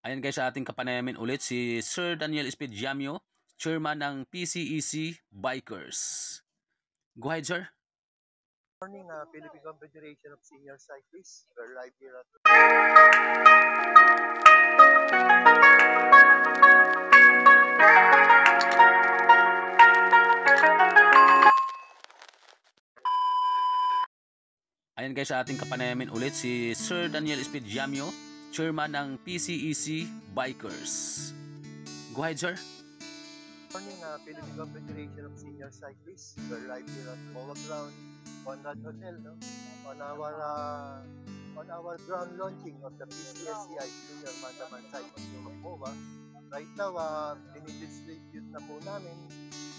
Ayan guys, sa ating kapanayamin ulit si Sir Daniel Espediamio, chairman ng PCEC Bikers. Go ahead, sir. Morning, Philippine Confederation of Senior Cyclists. We're live here at Ayan guys, sa ating kapanayamin ulit si Sir Daniel Espediamio, chairman ng PCEC Bikers. Go ahead, sir. morning, Philippine Confederation of Senior Cyclists. We're live here at MOA Ground, Conrad Hotel, no? On our ground launching of the PCSCI Junior Mandaman Cycling of MOA. Right now, dinidistribute na po namin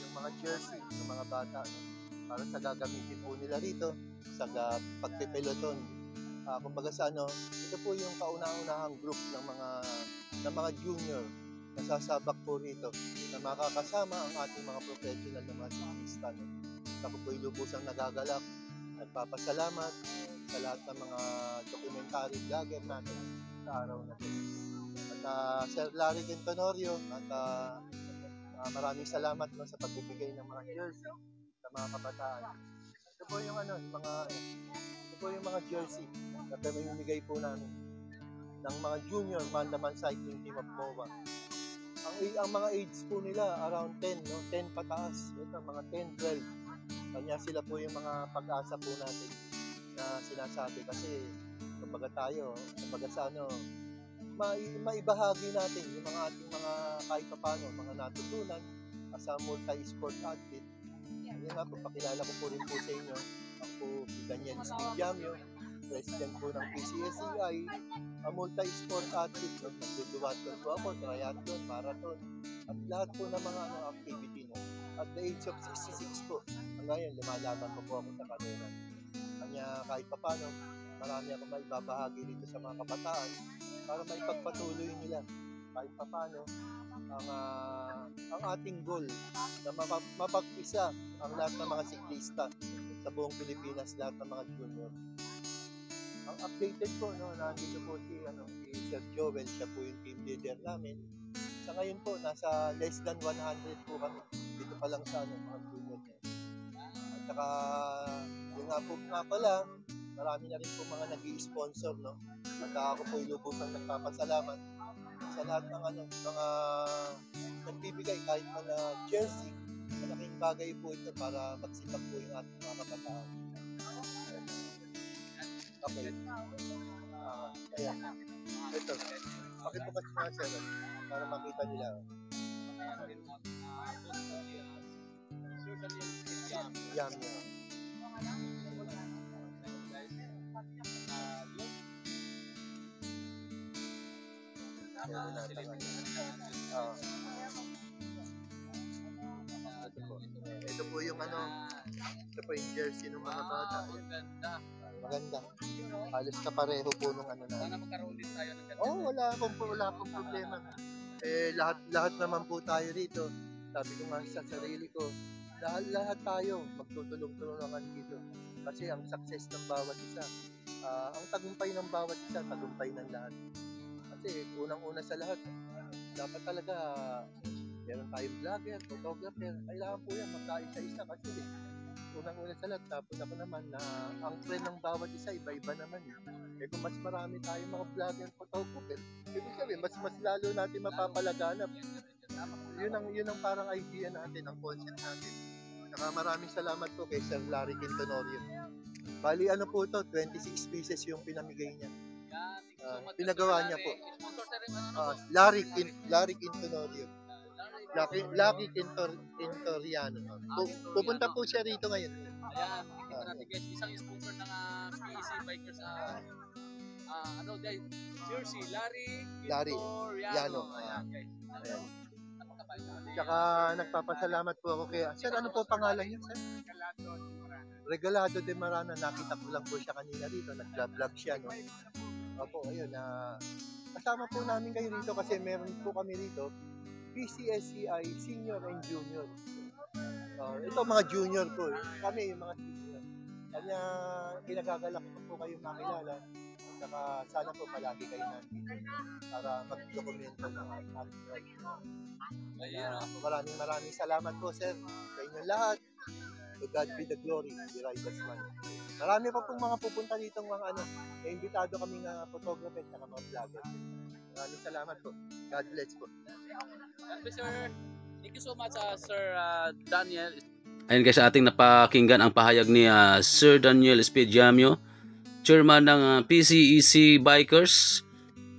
yung mga jersey ng mga bata, no? Para sa gagamitin po nila rito sa pagpipeloton. Kumbaga sa ito po yung kauna-unahang group ng mga junior na sasabak po rito na makakasama ang ating mga professional na mga siklista. Ako po yung lubusang nagagalak. Nagpapasalamat sa lahat ng mga documentary vlogger natin sa araw na ito. At Sir Larry Quintonorio, at maraming salamat sa pagbibigay ng mga jersey sa mga kabataan. Ito po yung mga jersey na pinamimigay po namin ng mga junior Mandaman Cycling Team of MOA. Ang mga age po nila around 10, no? 10 pataas. Ito, mga 10, 12. Kanya sila po yung mga pag-asa po natin na sinasabi kasi kumbaga sa maibahagi natin yung mga ating mga kahit paano, mga natutunan as a multi-sport athlete. Yan nga po, pakilala ko po rin po sa inyo. Ako po si Daniel Espediamio, president po ng PCSCI, multi-sport athlete. Nagduduwaton po ako, triathlon, marathon, at lahat po ng mga activity. No? At the age of 66 po, ngayon lumalaban po ako sa kanila. Kanya kahit paano, marami akong maibabahagi dito sa mga kabataan para maipagpatuloy nila kahit paano ang ating goal na mapag-isa ang lahat ng mga siklista sa buong Pilipinas, lahat ng mga junior. Ang updated po, nandito po si Sir Joel, siya po yung team leader namin. Sa ngayon po, nasa less than 100 po kami dito pa lang sa mga junior niya. At saka, yung nga pala, marami na rin po mga nag-i-sponsor, no? At ako po yung lubusang nagpapasalamat sa lahat ng mga nagbibigay kahit mga jersey. Malaking bagay po ito para magsipag po yung ating mga kabataan. Okay. Kaya, ito. Pakibukas nga sir para makita nila. Yum. Ito po yung jersey ng mga bata. Maganda. Halos kapareho po nung na. Sana magkaroon din tayo ng ganito. Wala akong problema. Lahat naman po tayo rito. Sabi ko nga sa sarili ko, lahat tayo magtutulong-tulungan dito. Kasi ang success ng bawat isa, ang tagumpay ng bawat isa, tagumpay ng lahat. Kasi unang-una sa lahat, dapat talaga meron tayong vlogger, photographer. Kailangan po yan magkaisa-isa kasi unang-una sa lahat, tapos ako naman na ang trend ng bawat isa, iba-iba naman. Kung mas marami tayong mga vlogger, photographer, ibig sabihin, mas lalo natin mapapalaganap. Yun ang parang idea natin, ang concept natin. Saka maraming salamat po kay Sir Larry Quintonorio. Bali, po to, 26 pieces yung pinamigay niya. Pinagawa niya po. Larry Quintonorio. Lucky Quintoriano. Pupunta po siya rito ngayon. Ayan, kita natin guys, isang sponsor ng PEC Bikers jersey, Larry Quintoriano. Ayan guys. Ayan. Tsaka nagpapasalamat po ako kay Sir, ano po pangalan niya, Sir? Regalado de Marana. Nakita ko lang po siya kanina rito, nag-vlog siya, no? Opo, ayun, kasama po namin kayo rito kasi meron po kami rito PCSCI Senior and Junior. Ito mga junior po, kami yung mga senior. Kanya kinagagalak ko po kayo makilala. Saka sana po palagi kayo nandito para mag-dokumento ng ating ride. Maraming salamat po, sir, sa inyong lahat. To God be the glory, the Riders Man. Marami pa pong mga pupunta dito mga may imbitado kami na photographer at mga vlogger. Maraming salamat po. God bless po. Sir, thank you so much, Sir Daniel. Ayun guys, ating napakinggan ang pahayag ni Sir Daniel Espediamio, chairman ng PCEC Bikers,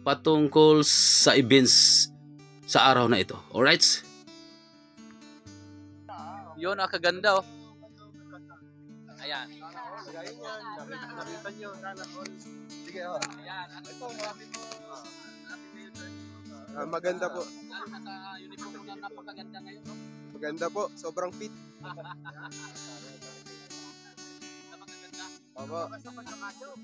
patungkol sa events sa araw na ito. Alright? Yun, kaganda oh. Ayan. Gaya yan, nakita nyo. Sige, oh. Ayan, Ito, maganda po. Nasa uniform na napakaganda ngayon. No? Maganda po. Sobrang fit. Napakaganda. Opo. Macho-macho.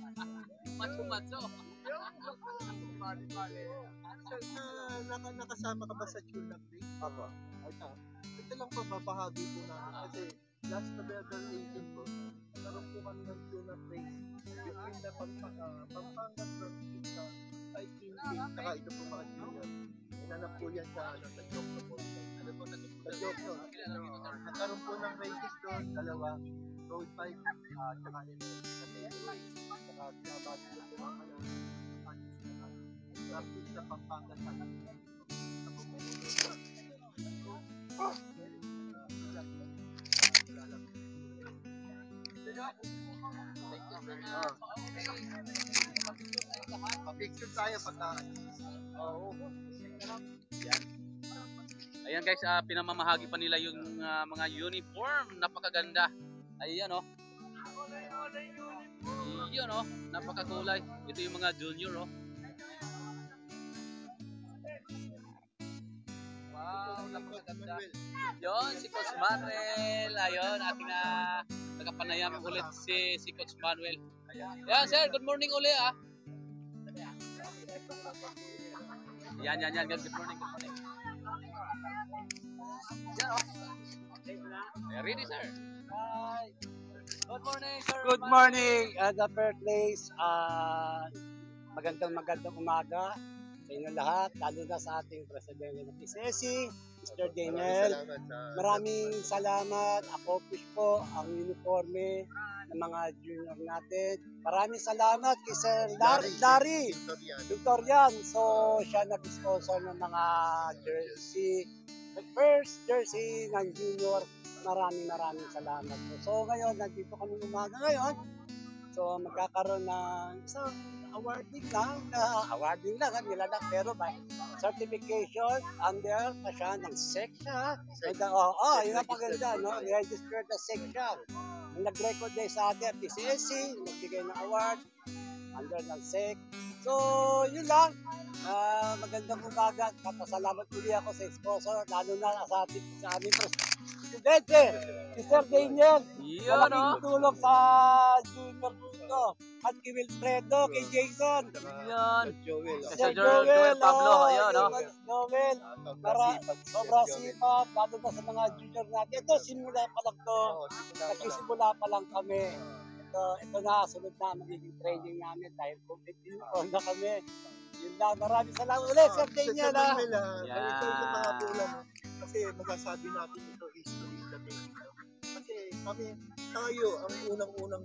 nakasama ka ba sa tune up day? Opo. Ito lang po, babahagi po namin. Kasi last November 18 po, naroon po kami ng tune up race. Yung na Pampanga from sa ice cream king, saka ito po mga junior. Inanap po yan sa Jokno po. Sa Jokno. Nagkaroon po ng races doon, dalawa. Road bike, saka yun. Saka pinabati ko po mga practice sa Pampanga sa picture tayo pagka Yan. Ayan guys, pinamamahagi pa nila yung mga uniform, napakaganda. Ayan oh. Yun oh, napakakulay. Ito yung mga junior oh. Wow, napakaganda. Yun, si Coach Manuel. Ayun, ating nagapanayam ulit si Coach Manuel. Yan sir, good morning ulit ah. Yan, good morning. Yan oh. Ready sir? Hi. Good morning sir. Good morning at the first place. Magandang umaga sa inyo lahat, lalo na sa ating presidente ng PCSC, Mr. Daniel. Maraming salamat. Accomplish po ang uniforme ng mga junior natin. Maraming salamat kay Sir Larry Victorian. So, siya nag-sponsor ng mga jersey. The first jersey ng junior. Maraming salamat po. So, ngayon, nandito kami umaga ngayon. So, magkakaroon ng isang awarding lang, nilalak, pero by certification under pa siya ng section. Yun ang paganda, no? Registered na section. Nag-record day sa atin, PCSC, nagbigay ng award under ng SEC. So, yun lang. Magandang umaga. Kapasalamat uli ako sa sponsor, lalo na sa aming presidente, Mr. Daniel. Malaking tulong sa junior dito. At kay Wilfredo, kay Jason. Yan. Sir Joel Pablo, ayun, no? Joel, sobrang sipag, lalo na sa mga junior natin. Ito, simula pa lang to. Nagsisimula pa lang kami. Ito na, sunod na, magiging training namin dahil competitive na kami. Yun lang, maraming salamat ulit, Sir Daniel. Kasi masasabi natin ito history natin. Kasi tayo ang unang-unang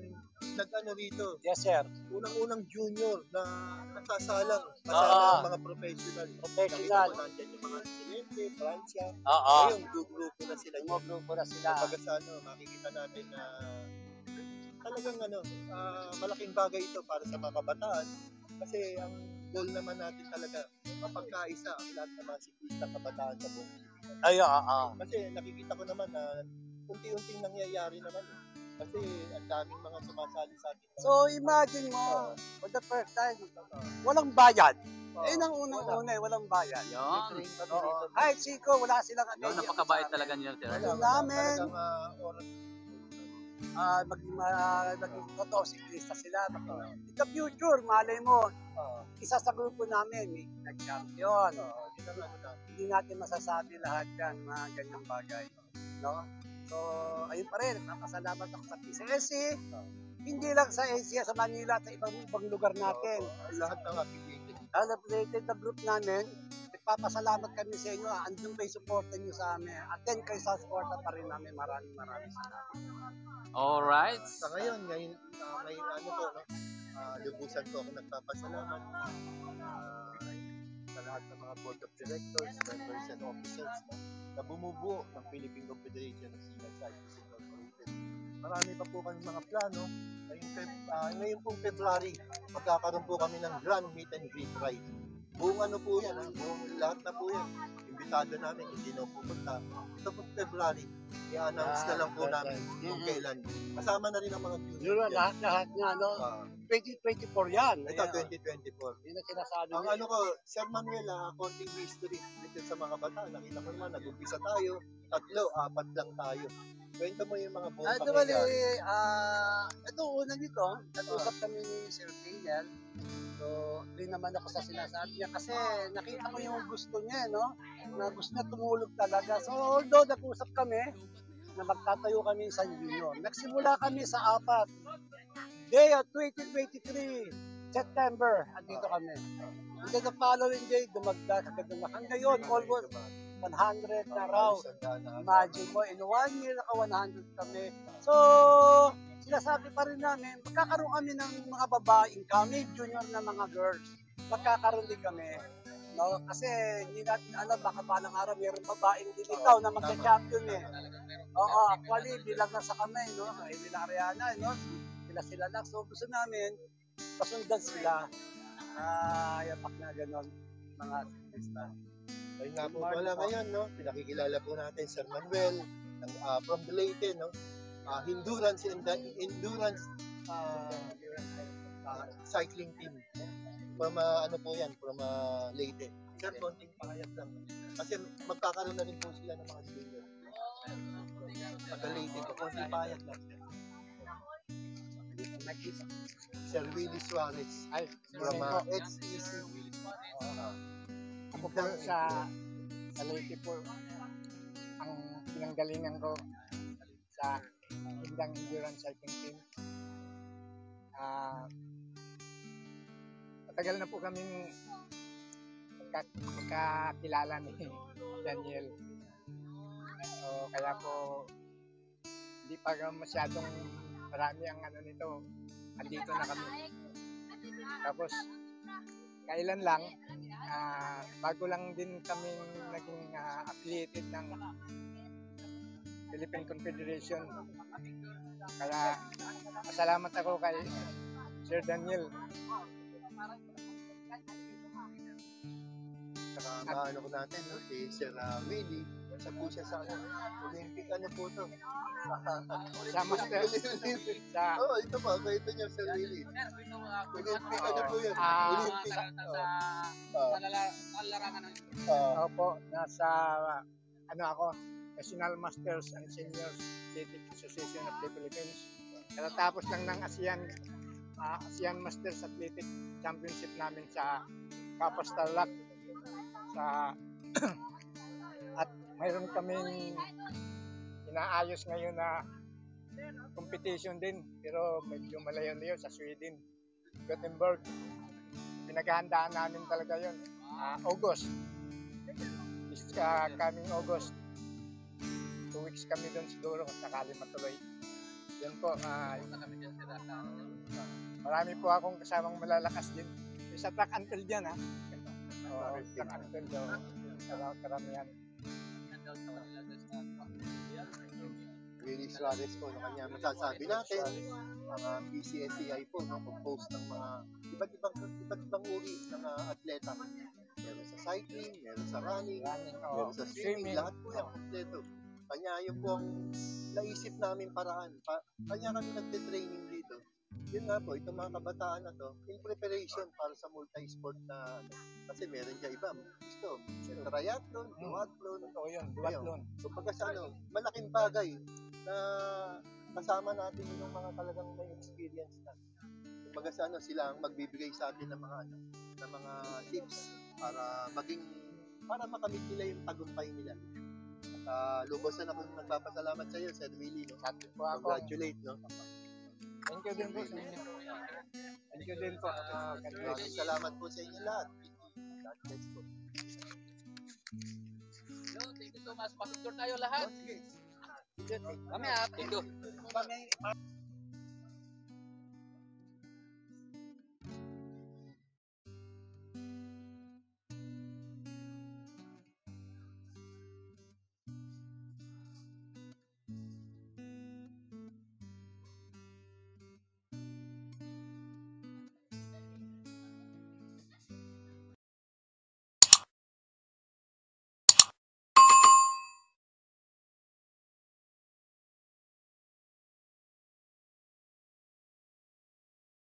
nag-ano rito. Yes, sir. Unang-unang junior na nasasalang kasama ng mga professional. Nandiyan yung mga Silente, Francia. Ngayon, grupo na sila. Kapag makikita natin na talagang malaking bagay ito para sa mga kabataan. Kasi ang goal naman natin talaga, mapagkaisa ang lahat ng mga siklista kabataan sa buong Pilipinas. Kasi nakikita ko naman na unti-unting nangyayari naman. Kasi ang daming mga sumasali sa atin. So imagine mo, for the first time, walang bayad. Ang unang-una walang bayad. Yun. Kahit siko, wala silang Yun, napakabait talaga niyo. Namin, maging totoo siklista sila. In the future, malay mo, isa sa grupo namin, may nag-champion. Hindi natin masasabi lahat yan, mga ganyang bagay. No? So, ayun pa rin, napasalamat ako sa PCSC. Hindi lang sa Asia, sa Manila, sa ibang lugar natin. Lahat ng affiliated. Affiliated na group namin, nagpapasalamat kami sa inyo. Andun kayo supportan nyo sa amin. Attend kayo sa suporta pa rin namin. Maraming salamat. Alright. Sa ngayon, may ano po, no? Lubusan po ako nagpapasalamat sa lahat ng mga board of directors, members and officers na bumubuo ng Philippine Confederation of Senior Cyclists Incorporated. Marami pa po kami mga plano. Ngayon pong February, magkakaroon po kami ng Grand Meet and Greet Ride. Buong ano po yan, buong lahat na po yan. Imbitado namin, hindi na pupunta. Ito po February, i-announce na lang po namin kung kailan. Kasama na rin ang mga Yun na, lahat nga, no? 2024 yan. Ito, 2024. Yun ang sinasabi Ang niya. ano ko, Sir Manuel, konting history dito sa mga bata. Nakita ko naman, nag-umpisa tayo, 3, 4 lang tayo. Kwento mo yung mga buong Ito bali, ito una nito, nag-usap kami ni Sir Daniel. So, rin naman ako sa sinasabi niya kasi nakita ko yung gusto niya, no? Na gusto niya tumulog talaga. So, although nag-usap kami na magtatayo kami sa Junior. Nagsimula kami sa 4. Day of 2023, September, andito kami. And then the following day, dumagdag hanggang ngayon, almost 100 na raw. Imagine mo, in 1 year, naka 100 kami. So, sinasabi pa rin namin, magkakaroon kami ng mga babaeng kami, junior na mga girls. Magkakaroon din kami. No? Kasi hindi natin alam, baka palang araw mayroong babaeng dilitaw na magka-champion eh. Oo, actually, bilang na sa kamay, no? Hindi na Ariana, no? Sila lang. So, gusto namin, pasundan sila. Yapak na gano'n, mga siklista. Ayun nga po pala ngayon, no? Pinakikilala po natin Sir Manuel from the Leyte, no? Endurance cycling team. From ano po yan, from Leyte. Sir, konting pakayat lang. Kasi magkakaroon na rin po sila ng mga senior. Sa Leyte po, konting pakayat lang. Sir Willie Suarez from HEC. Ako po sa Leyte po, ang pinanggalingan ko sa Hindang Endurance Cycling Team. Matagal na po kaming magkakilala ni Daniel. So, kaya po hindi pa masyadong marami ang ano nito. Andito na kami. Tapos kailan lang bago lang din kami naging affiliated ng Philippine Confederation. Kaya masalamat ako kay Sir Daniel. Saka maano ko natin, no? Si Sir Willie. Isa po siya sa Olympic ano po to. Sa master. Sa ito pa, kwento niya Sir Willie. Olympic ano po yan? Olympic. Opo, nasa ano ako, National Masters and Seniors Athletic Association of the Philippines. Katatapos lang ng ASEAN Masters Athletic Championship namin sa Kapas Tarlac. At mayroon kaming inaayos ngayon na competition din, pero medyo malayo-layo sa Sweden, Gothenburg. Pinaghahandaan namin talaga yun. August. This coming August. 2 weeks kami doon siguro kung sakali matuloy. Yan po. Marami po akong kasamang malalakas din. Sa track until dyan, ha? Track until daw. Karamihan. Willie Suarez po, no, kanya masasabi natin, mga PCSCI po, no, composed ng mga iba't ibang uri ng atleta. Meron sa cycling, meron sa running, meron sa swimming, lahat po yan kompleto. Kanya yun po ang naisip namin paraan. Kanya kami nagte-training dito. Yun nga po, itong mga kabataan na to, in preparation para sa multi-sport na ano. Kasi meron dyan iba, gusto, triathlon, duathlon, duathlon. So pagka sa ano, malaking bagay na kasama natin yung mga talagang may experience na. Kumbaga sa ano, sila ang magbibigay sa atin ng mga ano, ng mga tips para makamit nila yung tagumpay nila. At lubos na ako nagpapasalamat sa iyo, Sir Willie, no? Sabi po ako. Congratulate, no? Thank you din po sa inyo. Thank you din po. God bless. Maraming salamat po sa inyo lahat. God bless po. Thank you so much. Pasok tayo lahat. Okay. Kami thank you.